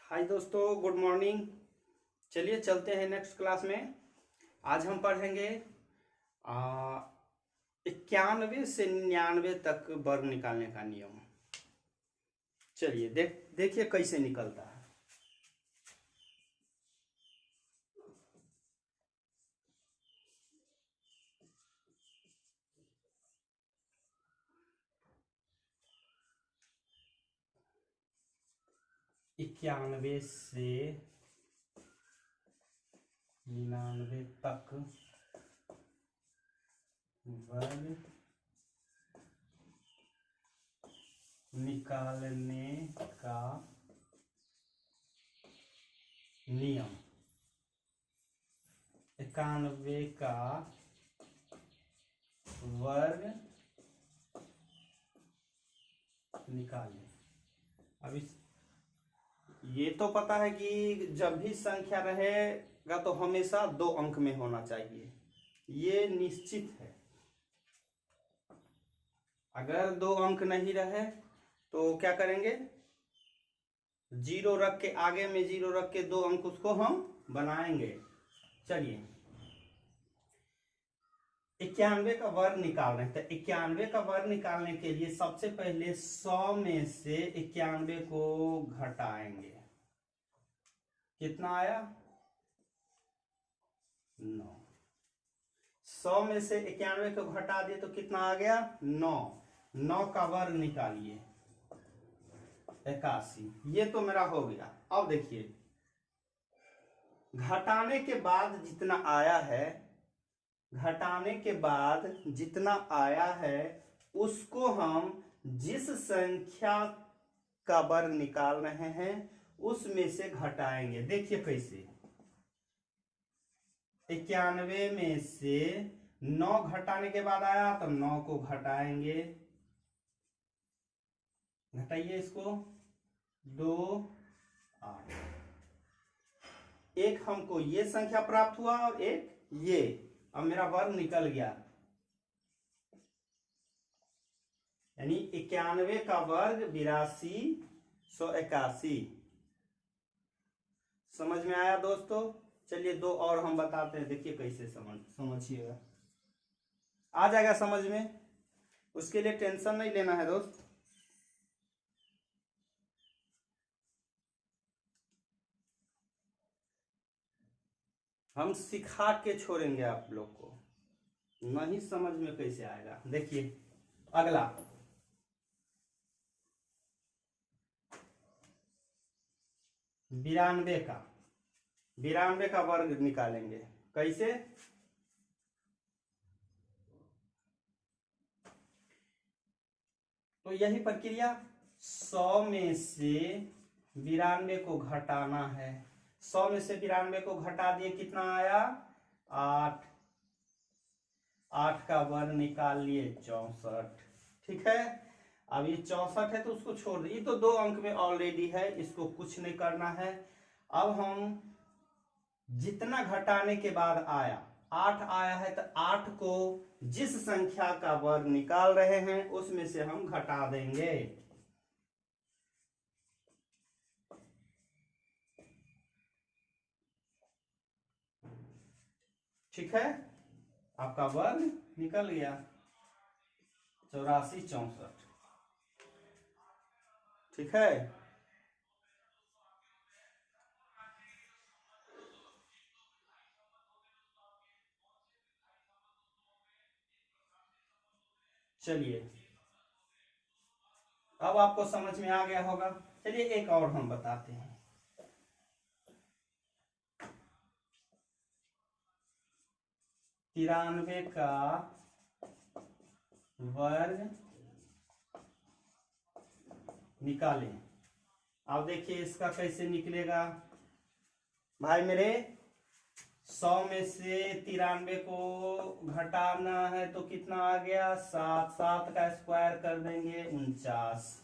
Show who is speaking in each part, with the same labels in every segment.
Speaker 1: हाय दोस्तों, good morning. चलिए चलते हैं नेक्स्ट क्लास में। आज हम पढ़ेंगे 91 से 99 तक वर्ग निकालने का नियम। चलिए देखिए कैसे निकलता है। इक्यानवे से 99 तक वर्ग निकालने का नियम। 91 का वर्ग निकालें। अब ये तो पता है कि जब भी संख्या रहेगा तो हमेशा 2 अंक में होना चाहिए, ये निश्चित है। अगर 2 अंक नहीं रहे तो क्या करेंगे, जीरो रख के, आगे में जीरो रख के 2 अंक उसको हम बनाएंगे। चलिए 91 का वर्ग निकाल रहे हैं, तो 91 का वर्ग निकालने के लिए सबसे पहले 100 में से 91 को घटाएंगे। कितना आया? 9। 100 में से 91 को घटा दिए तो कितना आ गया? 9। 9 का वर्ग निकालिए, 81। ये तो मेरा हो गया। अब देखिए घटाने के बाद जितना आया है, घटाने के बाद जितना आया है उसको हम जिस संख्या का वर्ग निकाल रहे हैं उसमें से घटाएंगे। देखिए कैसे, 91 में से 9 घटाने के बाद आया तो 9 को घटाएंगे। घटाइए इसको, 2 8। एक हमको ये संख्या प्राप्त हुआ और एक ये। अब मेरा वर्ग निकल गया, यानी 91 का वर्ग 8281। समझ में आया दोस्तों? चलिए 2 और हम बताते हैं, देखिए कैसे समझिएगा। आ जाएगा समझ में, उसके लिए टेंशन नहीं लेना है दोस्त। हम सिखा के छोड़ेंगे आप लोग को, नहीं समझ में कैसे आएगा। देखिए अगला 92 का वर्ग निकालेंगे। कैसे? तो यही प्रक्रिया, 100 में से 92 को घटाना है। 100 में से 92 को घटा दिए, कितना आया? 8। 8 का वर्ग निकाल लिए, 64। ठीक है, अब ये 64 है तो उसको छोड़ दिए, तो 2 अंक में ऑलरेडी है, इसको कुछ नहीं करना है। अब हम जितना घटाने के बाद आया, 8 आया है, तो 8 को जिस संख्या का वर्ग निकाल रहे हैं उसमें से हम घटा देंगे। ठीक है, आपका वर्ग निकल गया 84 64। ठीक है, चलिए अब आपको समझ में आ गया होगा। चलिए एक और हम बताते हैं। 93 का वर्ग निकालें। अब देखिए इसका कैसे निकलेगा भाई मेरे। 100 में से 93 को घटाना है तो कितना आ गया? 7। 7 का स्क्वायर कर देंगे, 49।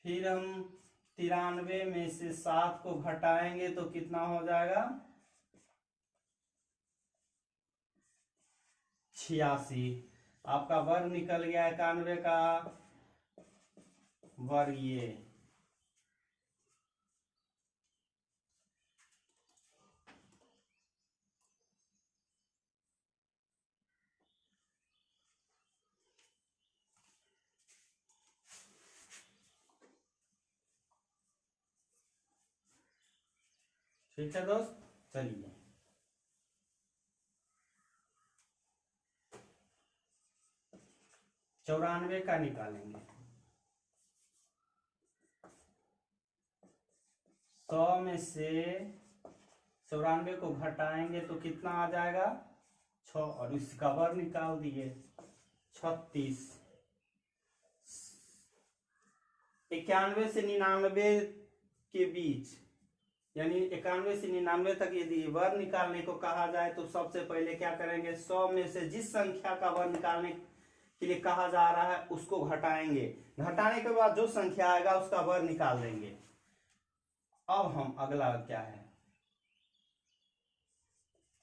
Speaker 1: फिर हम 93 में से 7 को घटाएंगे तो कितना हो जाएगा? 86। आपका वर्ग निकल गया 91 का वर्ग। ये ठीक है दोस्त, चलिए चौरानवे का निकालेंगे। 100 में से 94 को घटाएंगे तो कितना आ जाएगा 6, और इसका वर्ग निकाल दिए 36। 91 से 99 के बीच, यानी 91 से 99 तक यदि वर्ग निकालने को कहा जाए तो सबसे पहले क्या करेंगे, 100 में से जिस संख्या का वर्ग निकालने के लिए कहा जा रहा है उसको घटाएंगे, घटाने के बाद जो संख्या आएगा उसका वर्ग निकाल देंगे। अब हम अगला क्या है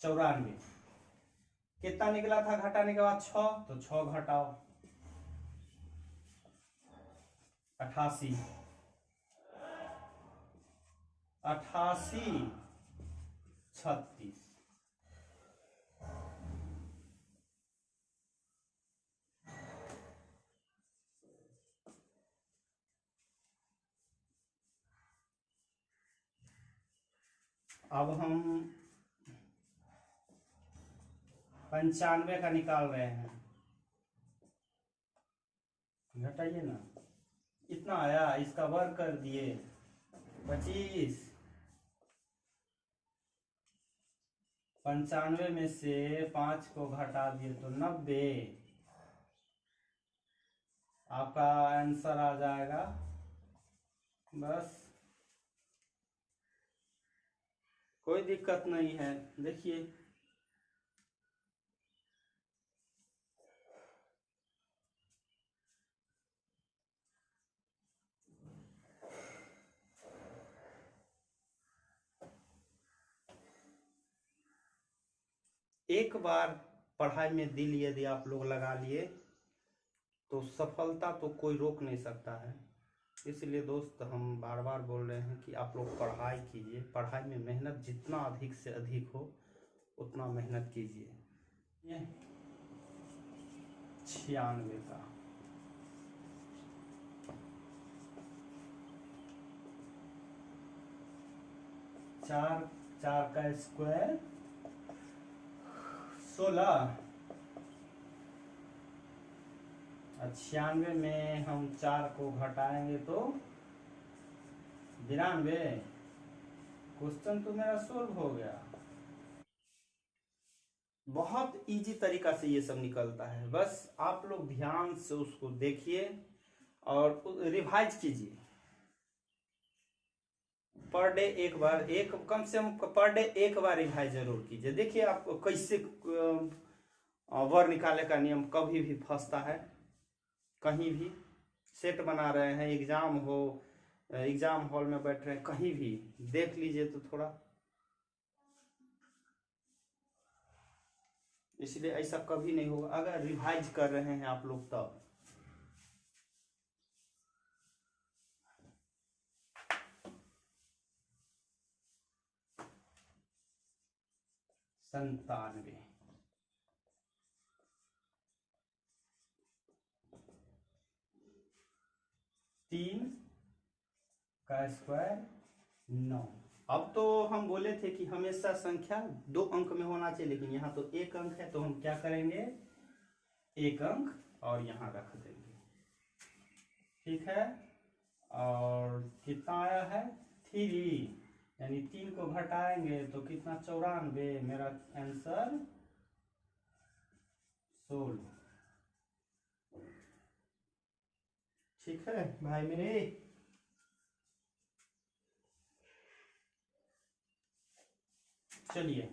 Speaker 1: 94, कितना निकला था घटाने के बाद 6, तो 6 घटाओ 88, 36। अब हम 95 का निकाल रहे हैं, घटाइए ना, इतना आया, इसका वर्ग कर दिए 25। 95 में से 5 को घटा दिए तो 90। आपका आंसर आ जाएगा, बस कोई दिक्कत नहीं है। देखिए एक बार पढ़ाई में दिल यदि आप लोग लगा लिए तो सफलता तो कोई रोक नहीं सकता है। इसलिए दोस्त हम बार बार बोल रहे हैं कि आप लोग पढ़ाई कीजिए, पढ़ाई में मेहनत जितना अधिक से अधिक हो उतना मेहनत कीजिए। ये 96 का 4 का स्क्वायर 16, 96 में हम 4 को घटाएंगे तो 92। क्वेश्चन तो मेरा सोल्व हो गया। बहुत इजी तरीका से ये सब निकलता है, बस आप लोग ध्यान से उसको देखिए और रिवाइज कीजिए। पर डे एक बार, कम से कम पर डे एक बार रिवाइज जरूर कीजिए। देखिए आपको कैसे वर्ग निकालने का नियम कभी भी फंसता है। कहीं भी सेट बना रहे हैं, एग्जाम हो, एग्जाम हॉल में बैठ रहे हैं, कहीं भी देख लीजिए तो थोड़ा, इसलिए ऐसा कभी नहीं होगा अगर रिवाइज कर रहे हैं आप लोग तब। संतानवे 3 का स्क्वायर 9। अब तो हम बोले थे कि हमेशा संख्या 2 अंक में होना चाहिए, लेकिन यहाँ तो 1 अंक है तो हम क्या करेंगे 1 अंक और यहाँ रख देंगे। ठीक है, और कितना आया है 3, यानी 3 को घटाएंगे तो कितना 94। मेरा आंसर 16। ठीक है भाई मेरे, चलिए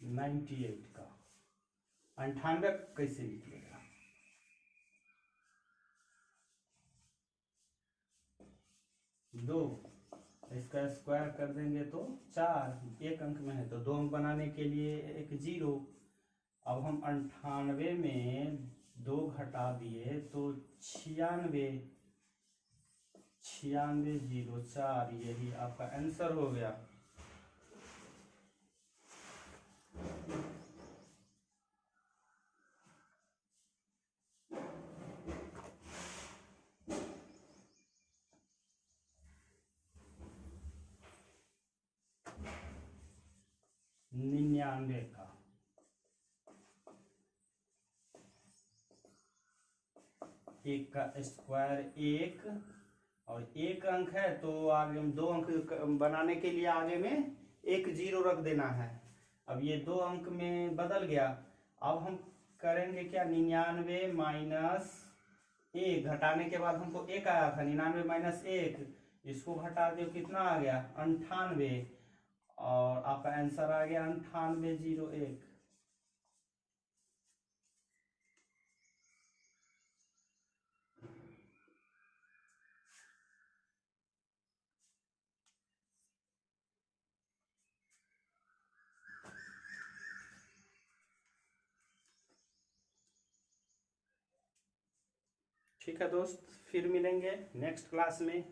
Speaker 1: 98 का 98 कैसे निकलेगा। 2 इसका स्क्वायर कर देंगे तो 4, 1 अंक में है तो 2 अंक बनाने के लिए एक 0। अब हम 98 में 2 घटा दिए तो 96, 9604, यही आपका आंसर हो गया। 98 का। एक का स्क्वायर 1 और 1 अंक है तो आगे हम 2 अंक बनाने के लिए आगे में 1 0 रख देना है। अब ये 2 अंक में बदल गया। अब हम करेंगे क्या, 99 माइनस 1 घटाने के बाद हमको 1 आया था, 99 माइनस 1 इसको घटा दो कितना आ गया 98 और आपका आंसर आ गया 9801। ठीक है दोस्त, फिर मिलेंगे नेक्स्ट क्लास में।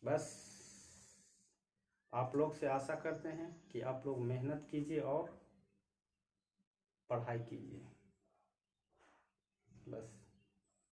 Speaker 1: बस आप लोग से आशा करते हैं कि आप लोग मेहनत कीजिए और पढ़ाई कीजिए। बस।